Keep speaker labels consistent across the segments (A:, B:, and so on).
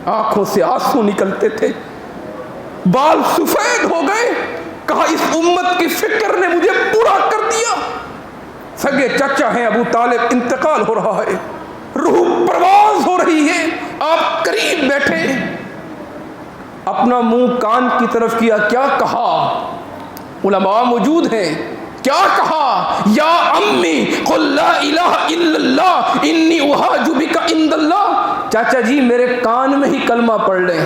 A: آنکھوں سے آنسو نکلتے تھے، بال سفید ہو گئے. کہا اس امت کی فکر نے مجھے برا کر دیا. سگے چچا ہیں ابو طالب، انتقال ہو رہا ہے، روح پرواز ہو رہی ہے، آپ قریب بیٹھے، اپنا منہ کان کی طرف کیا. کیا کہا؟ علماء موجود ہیں. کیا کہا؟ یا امی قل لا الہ الا اللہ انی احاج بک عند اللہ. چاچا جی میرے کان میں ہی کلمہ پڑھ لیں.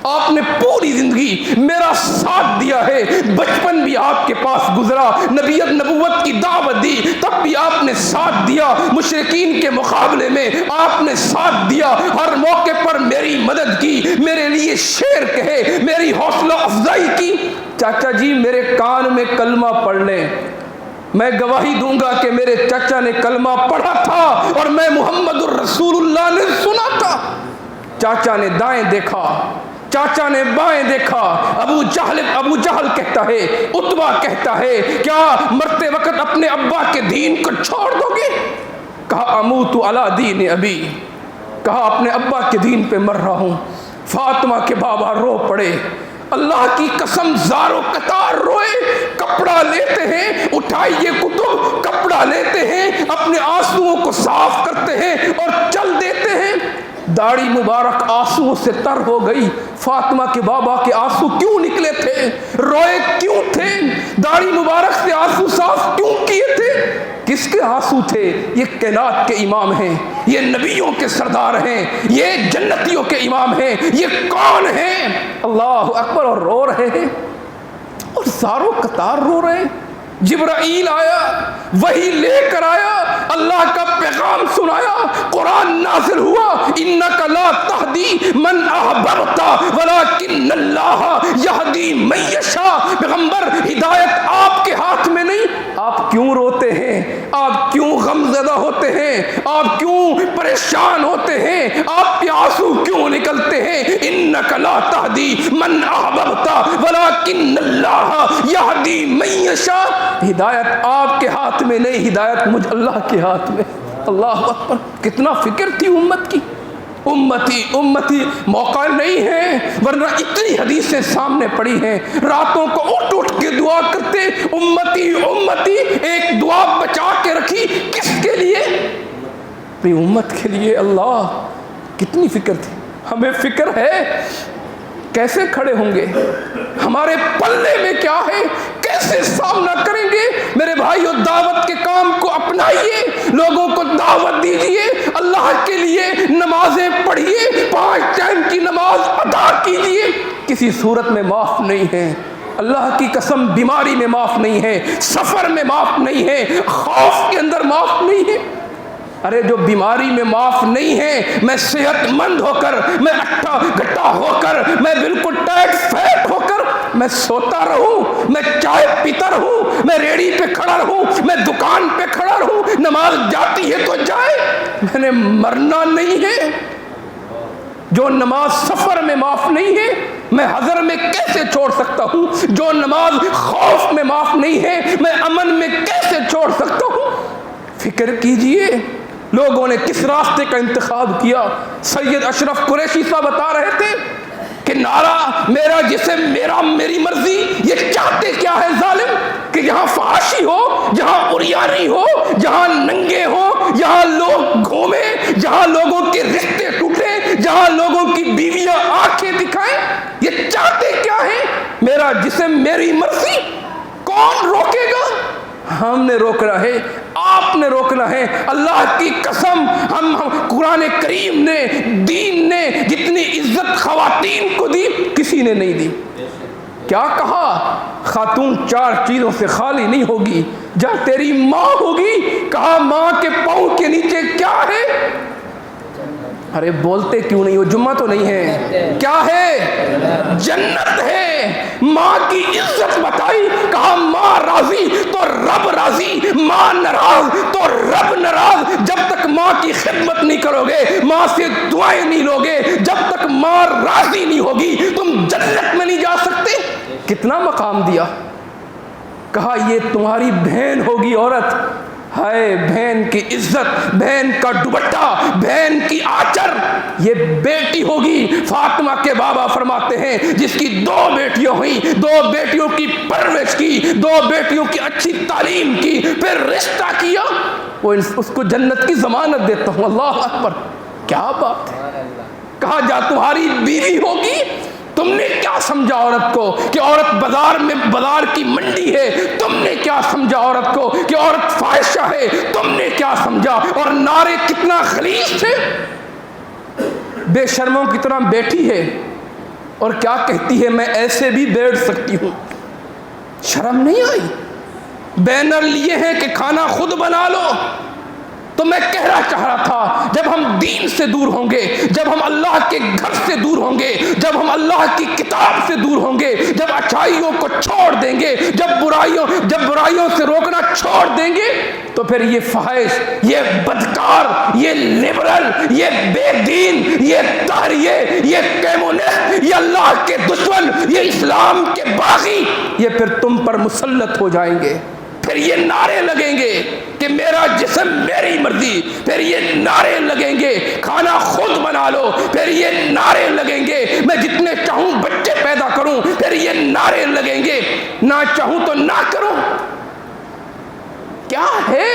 A: آپ نے پوری زندگی میرا ساتھ دیا ہے، بچپن بھی آپ کے پاس گزرا، نبوت کی دعوت دی تب بھی آپ نے ساتھ دیا، مشرکین کے مقابلے میں آپ نے ساتھ دیا، ہر موقع پر میری مدد کی، میرے لیے شعر کہے، میری حوصلہ افزائی کی. چاچا جی میرے کان میں کلمہ پڑھ لیں، میں گواہی دوں گا کہ میرے چچا نے کلمہ پڑھا تھا اور میں محمد الرسول اللہ نے سنا تھا. چاچا نے دائیں دیکھا، چاچا نے بائیں دیکھا. ابو جہل کہتا ہے، عتبہ کہتا ہے، کیا مرتے وقت اپنے ابا کے دین کو چھوڑ دو گے؟ کہا اموت علی دین ابی، کہا اپنے ابا کے دین پہ مر رہا ہوں. فاطمہ کے بابا رو پڑے، اللہ کی قسم زاروں قطار روئے. کپڑا لیتے ہیں، اٹھائیے کتب، کپڑا لیتے ہیں، اپنے آنسوؤں کو صاف کرتے ہیں اور چل دیتے ہیں. داڑھی مبارک آنسوؤں سے تر ہو گئی. فاطمہ کے بابا کے آنسو کیوں نکلے تھے؟ روئے کیوں تھے؟ داڑھی مبارک سے آنسو صاف کیوں کیے تھے؟ کس کے آنسو تھے؟ یہ کائنات کے امام ہیں، یہ نبیوں کے سردار ہیں، یہ جنتیوں کے امام ہیں. یہ کون ہیں؟ اللہ اکبر. اور رو رہے ہیں اور زاروں قطار رو رہے ہیں. جبرائیل آیا، وہی لے کر آیا، اللہ کا پیغام سنایا، قرآن نازل ہوا. انک لا تہدی من احببت ولکن اللہ یہدی من یشاء. پیغمبر ہدایت آپ کے ہاتھ میں نہیں. آپ کیوں روتے ہیں؟ آپ کیوں غم زدہ ہوتے ہیں؟ آپ کیوں پریشان ہوتے ہیں؟ آپ کے آنسو کیوں نکلتے ہیں؟ انک لا تہدی من احببت ولکن اللہ یہدی من یشاء. ہدایت آپ کے ہاتھ میں نہیں، ہدایت مجھ اللہ کے ہاتھ میں. اللہ اکبر. کتنا فکر تھی امت کی. امتی امتی موقع نہیں ہے، ورنہ اتنی حدیثیں سامنے پڑی ہیں. راتوں کو اٹھ اٹھ کے دعا کرتے، امتی امتی. ایک دعا بچا کے رکھی کس کے لیے؟ اپنی امت کے لیے. اللہ کتنی فکر تھی. ہمیں فکر ہے کیسے کھڑے ہوں گے، ہمارے پلے میں کیا ہے، کیسے سامنا کریں گے. میرے بھائیو دعوت کے کام کو اپنائیے، لوگوں کو دعوت دیجیے، اللہ کے لیے نمازیں پڑھیے، 5 ٹائم کی نماز ادا کیجیے. کسی صورت میں معاف نہیں ہے. اللہ کی قسم بیماری میں معاف نہیں ہے، سفر میں معاف نہیں ہے، خوف کے اندر معاف نہیں ہے. ارے جو بیماری میں معاف نہیں ہے، میں صحت مند ہو کر، میں اٹھا گٹا ہو کر، میں بالکل ٹائٹ فیٹ ہو کر میں سوتا رہوں، میں چائے پیتا رہوں، میں ریڑھی پہ کھڑا رہوں، میں دکان پہ کھڑا رہوں، نماز جاتی ہے تو جائے، میں نے مرنا نہیں ہے. جو نماز سفر میں معاف نہیں ہے میں حضر میں کیسے چھوڑ سکتا ہوں؟ جو نماز خوف میں معاف نہیں ہے میں امن میں کیسے چھوڑ سکتا ہوں؟ فکر کیجئے لوگوں نے کس راستے کا انتخاب کیا. سید اشرف قریشی صاحب بتا رہے تھے کہ نعرہ میرا جسم میرا میری مرضی. یہ چاہتے کیا ہے ظالم؟ کہ جہاں فحاشی ہو، جہاں عریانی ہو، جہاں ننگے ہو، جہاں لوگ گھومے، جہاں لوگوں کے رشتے ٹوٹے، جہاں لوگوں کی بیویاں آنکھیں دکھائیں. یہ چاہتے کیا ہے؟ میرا جسم میری مرضی. کون روکے گا؟ ہم نے روکنا ہے، آپ نے روکنا ہے. اللہ کی قسم ہم قرآن کریم نے، دین نے جتنی عزت خواتین کو دی کسی نے نہیں دی. کیا کہا؟ خاتون 4 چیزوں سے خالی نہیں ہوگی. جہاں تیری ماں ہوگی، کہا ماں کے پاؤں کے نیچے کیا ہے؟ ارے بولتے کیوں نہیں ہو؟ جمعہ تو نہیں ہے. کیا ہے؟ جنت ہے. ماں کی عزت بتائی، کہا ماں راضی تو رب راضی، ماں ناراض تو رب ناراض. جب تک ماں کی خدمت نہیں کرو گے، ماں سے دعائیں نہیں لوگے، جب تک ماں راضی نہیں ہوگی تم جنت میں نہیں جا سکتے. کتنا مقام دیا. کہا یہ تمہاری بہن ہوگی عورت. ہائے بہن کی عزت، بہن کا دوپٹہ، بہن کی آچر، یہ بیٹی ہوگی۔ فاطمہ کے بابا فرماتے ہیں جس کی 2 بیٹیاں ہوئیں، 2 بیٹیوں کی پرورش کی، 2 بیٹیوں کی اچھی تعلیم کی، پھر رشتہ کیا، وہ اس کو جنت کی ضمانت دیتا ہوں۔ اللہ اکبر، کیا بات ہے! کہا جا تمہاری بیوی ہوگی۔ تم نے کیا سمجھا عورت کو کہ عورت بازار کی منڈی ہے؟ تم نے کیا سمجھا عورت کو کہ عورت فاحشہ ہے؟ تم نے کیا سمجھا؟ اور نعرے کتنا خلیص تھے۔ بے شرموں کی طرح بیٹھی ہے اور کیا کہتی ہے، میں ایسے بھی بیٹھ سکتی ہوں۔ شرم نہیں آئی؟ بینر لیے ہیں کہ کھانا خود بنا لو۔ تو میں کہنا چاہ رہا تھا، جب ہم دین سے دور ہوں گے، جب ہم اللہ کے گھر سے دور ہوں گے، جب ہم اللہ کی کتاب سے دور ہوں گے، جب اچھائیوں کو چھوڑ دیں گے، جب برائیوں سے روکنا چھوڑ دیں گے، تو پھر یہ فحش، یہ بدکار، یہ لبرل، یہ بے دین، یہ طاہریے، یہ کمیونسٹ، یہ اللہ کے دشمن، یہ اسلام کے باغی، یہ پھر تم پر مسلط ہو جائیں گے۔ پھر یہ نعرے لگیں گے کہ میرا جسم میری مرضی، پھر یہ نعرے لگیں گے کھانا خود بنا لو، پھر یہ نعرے لگیں گے میں جتنے چاہوں بچے پیدا کروں، پھر یہ نعرے لگیں گے نہ چاہوں تو نہ کروں۔ کیا ہے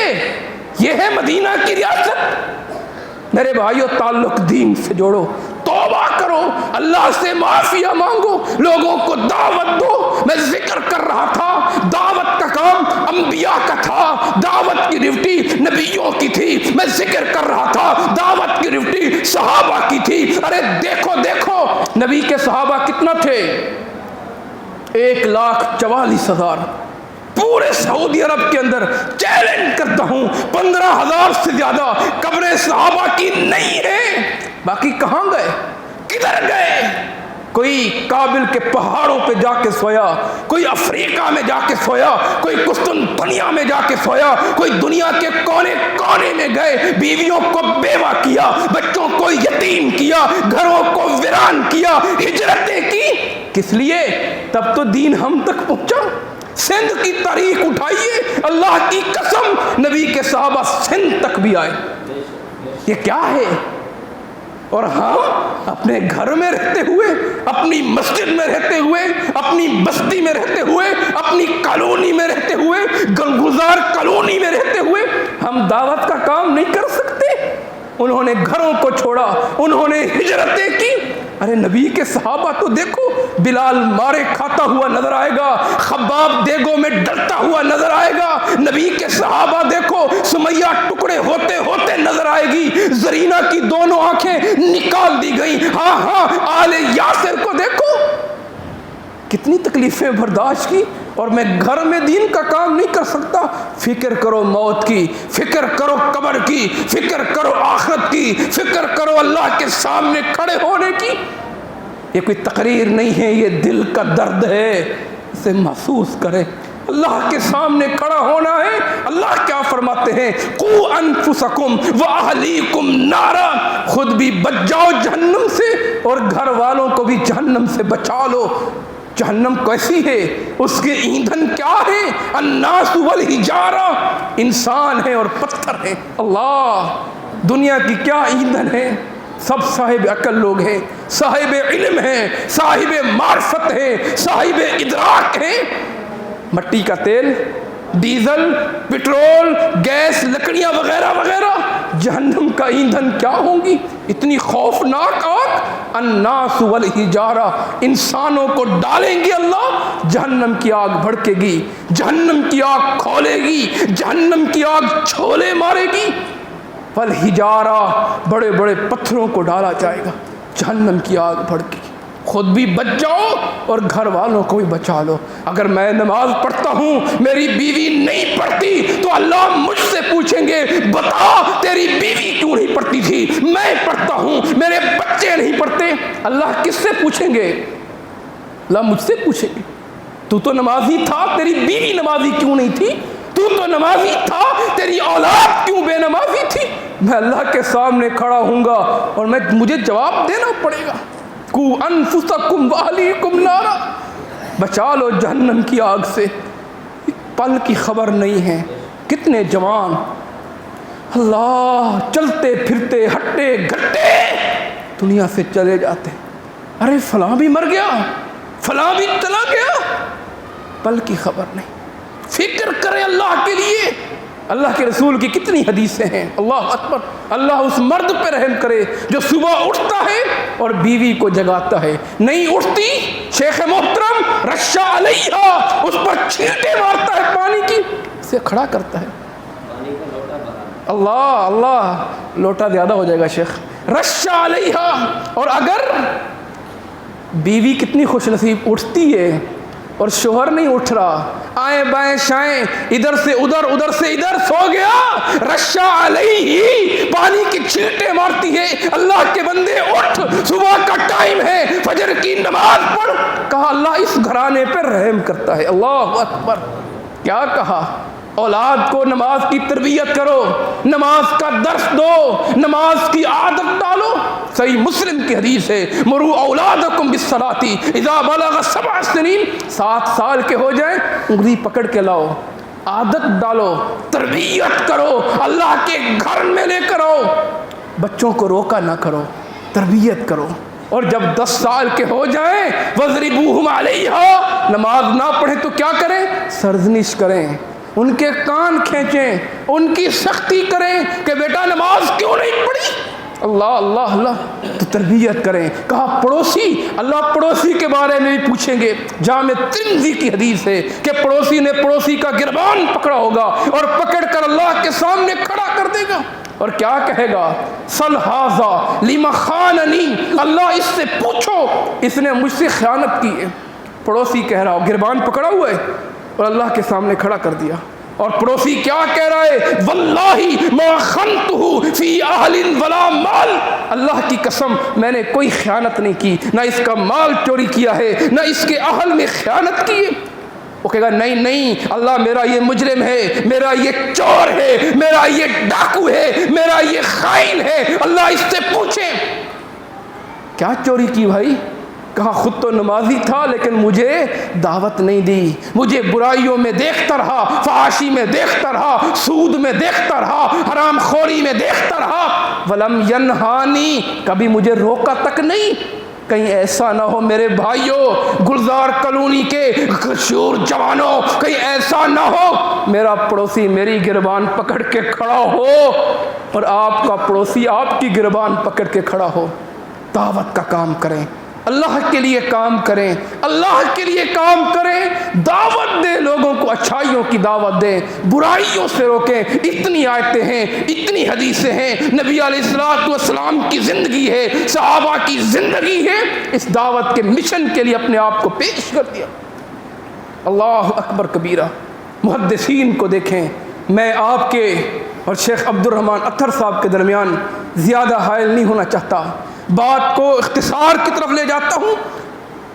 A: یہ؟ ہے مدینہ کی ریاست۔ میرے بھائیو، تعلق دین سے جوڑو، توبہ کرو، اللہ سے معافیہ مانگو، لوگوں کو دعوت دو۔ میں ذکر کر رہا تھا، دعوت کا کام انبیاء کا تھا، دعوت کی ڈیوٹی نبیوں کی تھی۔ میں ذکر کر رہا تھا، دعوت کی ڈیوٹی صحابہ کی تھی۔ ارے دیکھو نبی کے صحابہ کتنا تھے؟ 1,44,000۔ پورے سعودی عرب کے اندر چیلنج کرتا ہوں 15,000 سے زیادہ قبریں صحابہ کی نہیں ہے۔ باقی کہاں گئے؟ کدھر گئے؟ کوئی کابل کے پہاڑوں پہ جا کے سویا، کوئی افریقہ میں جا کے سویا، کوئی قسطنطنیہ میں جا کے سویا، کوئی دنیا کے کونے کونے میں گئے، بیویوں کو بیوہ کیا، بچوں کو یتیم کیا، گھروں کو ویران کیا، ہجرتیں کی۔ کس لیے؟ تب تو دین ہم تک پہنچا۔ سندھ کی تاریخ اٹھائیے، اللہ کی قسم نبی کے صحابہ سندھ تک بھی آئے۔ یہ کیا ہے؟ اور ہم اپنے گھر میں رہتے ہوئے، اپنی مسجد میں رہتے ہوئے، اپنی بستی میں رہتے ہوئے، اپنی کالونی میں رہتے ہوئے، گلگزار کالونی میں رہتے ہوئے ہم دعوت کا کام نہیں کر سکتے؟ انہوں نے گھروں کو چھوڑا، انہوں نے ہجرتیں کی۔ ارے نبی کے صحابہ تو دیکھو، بلال مارے کھاتا ہوا نظر آئے گا، خباب دیگوں میں ڈرتا ہوا نظر آئے گا۔ نبی کے صحابہ دیکھو، سمیہ ٹکڑے ہوتے ہوتے نظر آئے گی، زرینہ کی دونوں آنکھیں نکال دی گئیں۔ ہاں آل یاسر کو دیکھو، کتنی تکلیفیں برداشت کی، اور میں گھر میں دین کا کام نہیں کر سکتا۔ فکر کرو موت کی، فکر کرو قبر کی، فکر کرو آخرت کی، فکر کرو اللہ کے سامنے کھڑے ہونے کی۔ یہ کوئی تقریر نہیں ہے، یہ دل کا درد ہے، اسے محسوس کرے۔ اللہ کے سامنے کھڑا ہونا ہے۔ اللہ کیا فرماتے ہیں؟ قو انفسکم واہلیکم نارا، خود بھی بچ جاؤ جہنم سے اور گھر والوں کو بھی جہنم سے بچا لو۔ جہنم کیسی ہے؟ اس کے ایندھن کیا ہے؟ الناس والحجارہ، انسان ہے اور پتھر ہے۔ اللہ، دنیا کی کیا ایندھن ہے؟ سب صاحب عقل لوگ ہیں، صاحب علم ہیں، صاحب معرفت ہیں، صاحب ادراک ہیں۔ مٹی کا تیل، ڈیزل، پٹرول، گیس، لکڑیاں وغیرہ وغیرہ، جہنم کا ایندھن کیا ہوں گی؟ اتنی خوفناک آگ۔ الناس والحجارہ، انسانوں کو ڈالیں گے اللہ، جہنم کی آگ بھڑکے گی، جہنم کی آگ کھولے گی، جہنم کی آگ چھولے مارے گی۔ والحجارہ، بڑے بڑے پتھروں کو ڈالا جائے گا، جہنم کی آگ بھڑکے گی۔ خود بھی بچ جاؤ اور گھر والوں کو بھی بچا لو۔ اگر میں نماز پڑھتا ہوں، میری بیوی نہیں پڑھتی، تو اللہ مجھ سے پوچھیں گے، بتا تیری بیوی کیوں نہیں پڑھتی تھی؟ میں پڑھتا ہوں، میرے بچے نہیں پڑھتے۔ اللہ کس سے پوچھیں گے؟ اللہ مجھ سے پوچھیں گے، تو نمازی تھا، تیری بیوی نمازی کیوں نہیں تھی؟ تو نمازی تھا، تیری اولاد کیوں بے نمازی تھی؟ میں اللہ کے سامنے کھڑا ہوں گا اور مجھے جواب دینا پڑے گا۔ کو انفسکم واہلیکم نارا، بچا لو جہنم کی آگ سے۔ پل کی خبر نہیں ہے کتنے جوان اللہ چلتے پھرتے ہٹے گھٹے دنیا سے چلے جاتے، ارے فلاں بھی مر گیا، فلاں بھی چلا گیا، پل کی خبر نہیں۔ فکر کرے اللہ کے لیے۔ اللہ کے رسول کی کتنی حدیثیں ہیں، اللہ اکبر۔ اللہ اس مرد پہ رحم کرے جو صبح اٹھتا ہے اور بیوی کو جگاتا ہے، نہیں اٹھتی شیخ محترم رشا علیہا اس پر چھینٹے مارتا ہے، پانی کی سے کھڑا کرتا ہے۔ اللہ اللہ، لوٹا زیادہ ہو جائے گا شیخ، رشا علیہا۔ اور اگر بیوی کتنی خوش نصیب اٹھتی ہے اور شوہر نہیں اٹھ رہا، آئیں بائیں شائیں ادھر سے ادھر ادھر سے ادھر سو گیا، رشا علیہ پانی کی چھینٹے مارتی ہے، اللہ کے بندے اٹھ، صبح کا ٹائم ہے، فجر کی نماز پڑھ۔ کہا اللہ اس گھرانے پر رحم کرتا ہے، اللہ اکبر۔ کیا کہا؟ اولاد کو نماز کی تربیت کرو، نماز کا درس دو، نماز کی عادت ڈالو۔ صحیح مسلم کی حدیث ہے، مروا اولادکم بالصلاۃ اذا بلغ 7 سنین، 7 سال کے ہو جائیں انگلی پکڑ کے لاؤ، عادت ڈالو، تربیت کرو، اللہ کے گھر میں لے کر آؤ۔ بچوں کو روکا نہ کرو، تربیت کرو۔ اور جب 10 سال کے ہو جائیں وَاضْرِبُوهُمْ عَلَيْهَا، نماز نہ پڑھیں تو کیا کریں؟ سرزنش کریں، ان کے کان کھینچیں، ان کی سختی کریں کہ بیٹا نماز کیوں نہیں پڑھی؟ اللہ اللہ اللہ، تو تربیت کریں۔ کہا پڑوسی، اللہ پڑوسی کے بارے میں بھی پوچھیں گے۔ جامع ترمذی کی حدیث ہے کہ پڑوسی نے پڑوسی کا گربان پکڑا ہوگا اور پکڑ کر اللہ کے سامنے کھڑا کر دے گا، اور کیا کہے گا؟ سل ھذا لما خاننی، اللہ اس سے پوچھو اس نے مجھ سے خیانت کی ہے۔ پڑوسی کہہ رہا ہو، گربان پکڑا ہوا ہے اور اللہ کے سامنے کھڑا کر دیا، اور پڑوسی کیا کہہ رہا ہے؟ واللہ ما خنتہ فی اہل ولا مال، اللہ کی قسم میں نے کوئی خیانت نہیں کی، نہ اس کا مال چوری کیا ہے، نہ اس کے اہل میں خیانت کی ہے۔ وہ کہے گا نہیں نہیں اللہ، میرا یہ مجرم ہے، میرا یہ چور ہے، میرا یہ ڈاکو ہے، میرا یہ خائن ہے، اللہ اس سے پوچھیں کیا چوری کی بھائی؟ کہا خود تو نمازی تھا لیکن مجھے دعوت نہیں دی، مجھے برائیوں میں دیکھتا رہا، فحاشی میں دیکھتا رہا، سود میں دیکھتا رہا، حرام خوری میں دیکھتا رہا، ولم ینہانی، کبھی مجھے روکا تک نہیں۔ کہیں ایسا نہ ہو میرے بھائیوں، گلزار کالونی کے غشور جوانوں، کہیں ایسا نہ ہو میرا پڑوسی میری گربان پکڑ کے کھڑا ہو اور آپ کا پڑوسی آپ کی گربان پکڑ کے کھڑا ہو۔ دعوت کا کام کریں، اللہ کے لیے کام کریں، اللہ کے لیے کام کریں، دعوت دیں، لوگوں کو اچھائیوں کی دعوت دیں، برائیوں سے روکیں۔ اتنی آیتیں ہیں، اتنی حدیثیں ہیں، نبی علیہ السلام کی زندگی ہے، صحابہ کی زندگی ہے، اس دعوت کے مشن کے لیے اپنے آپ کو پیش کر دیا۔ اللہ اکبر کبیرہ۔ محدثین کو دیکھیں، میں آپ کے اور شیخ عبد الرحمن اطہر صاحب کے درمیان زیادہ حائل نہیں ہونا چاہتا، بات کو اختصار کی طرف لے جاتا ہوں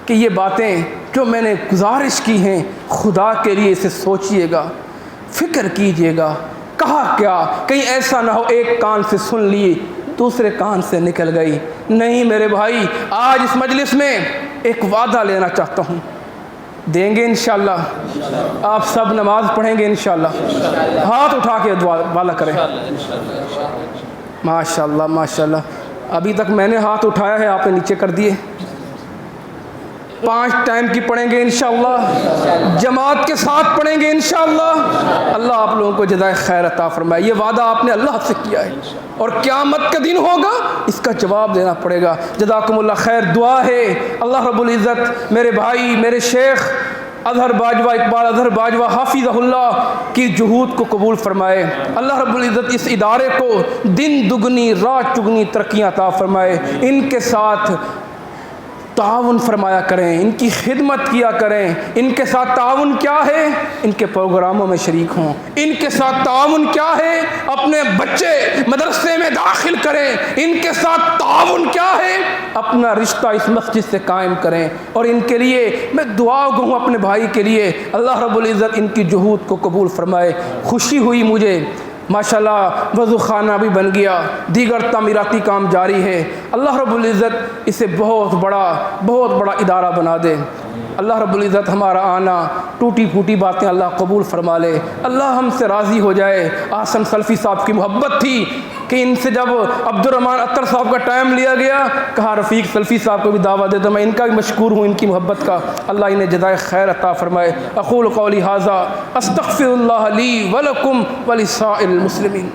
A: کہ یہ باتیں جو میں نے گزارش کی ہیں خدا کے لیے اسے سوچئے گا، فکر کیجئے گا۔ کہا کیا؟ کہیں ایسا نہ ہو ایک کان سے سن لی دوسرے کان سے نکل گئی۔ نہیں میرے بھائی، آج اس مجلس میں ایک وعدہ لینا چاہتا ہوں، دیں گے انشاءاللہ؟ آپ سب نماز پڑھیں گے انشاءاللہ؟ ہاتھ اٹھا کے دعا والا کریں۔ ماشاءاللہ ماشاءاللہ، ابھی تک میں نے ہاتھ اٹھایا ہے، آپ نے نیچے کر دیے۔ 5 ٹائم کی پڑھیں گے انشاءاللہ، جماعت کے ساتھ پڑھیں گے انشاءاللہ۔ اللہ آپ لوگوں کو جزائے خیر عطا فرمائے۔ یہ وعدہ آپ نے اللہ سے کیا ہے اور قیامت کا دن ہوگا اس کا جواب دینا پڑے گا۔ جزاکم اللہ خیر۔ دعا ہے اللہ رب العزت میرے بھائی، میرے شیخ اظہر باجوہ، اقبال اظہر باجوہ حافظہ اللہ کی جہود کو قبول فرمائے۔ اللہ رب العزت اس ادارے کو دن دگنی رات چگنی ترقیاں عطا فرمائے۔ ان کے ساتھ تعاون فرمایا کریں، ان کی خدمت کیا کریں۔ ان کے ساتھ تعاون کیا ہے؟ ان کے پروگراموں میں شریک ہوں۔ ان کے ساتھ تعاون کیا ہے؟ اپنے بچے مدرسے میں داخل کریں۔ ان کے ساتھ تعاون کیا ہے؟ اپنا رشتہ اس مسجد سے قائم کریں۔ اور ان کے لیے میں دعا گو ہوں اپنے بھائی کے لیے، اللہ رب العزت ان کی جہود کو قبول فرمائے۔ خوشی ہوئی مجھے، ماشاءاللہ وضو خانہ بھی بن گیا، دیگر تعمیراتی کام جاری ہے۔ اللہ رب العزت اسے بہت بڑا ادارہ بنا دے۔ اللہ رب العزت ہمارا آنا، ٹوٹی پھوٹی باتیں اللہ قبول فرما لے، اللہ ہم سے راضی ہو جائے۔ آسن سلفی صاحب کی محبت تھی کہ ان سے جب عبد الرحمن عطر صاحب کا ٹائم لیا گیا، کہا رفیق سلفی صاحب کو بھی دعوت دے دو، میں ان کا بھی مشکور ہوں ان کی محبت کا، اللہ انہیں جزائے خیر عطا فرمائے۔ اقول قولی ھذا استغفر اللہ لی ولکم ولسائر المسلمین۔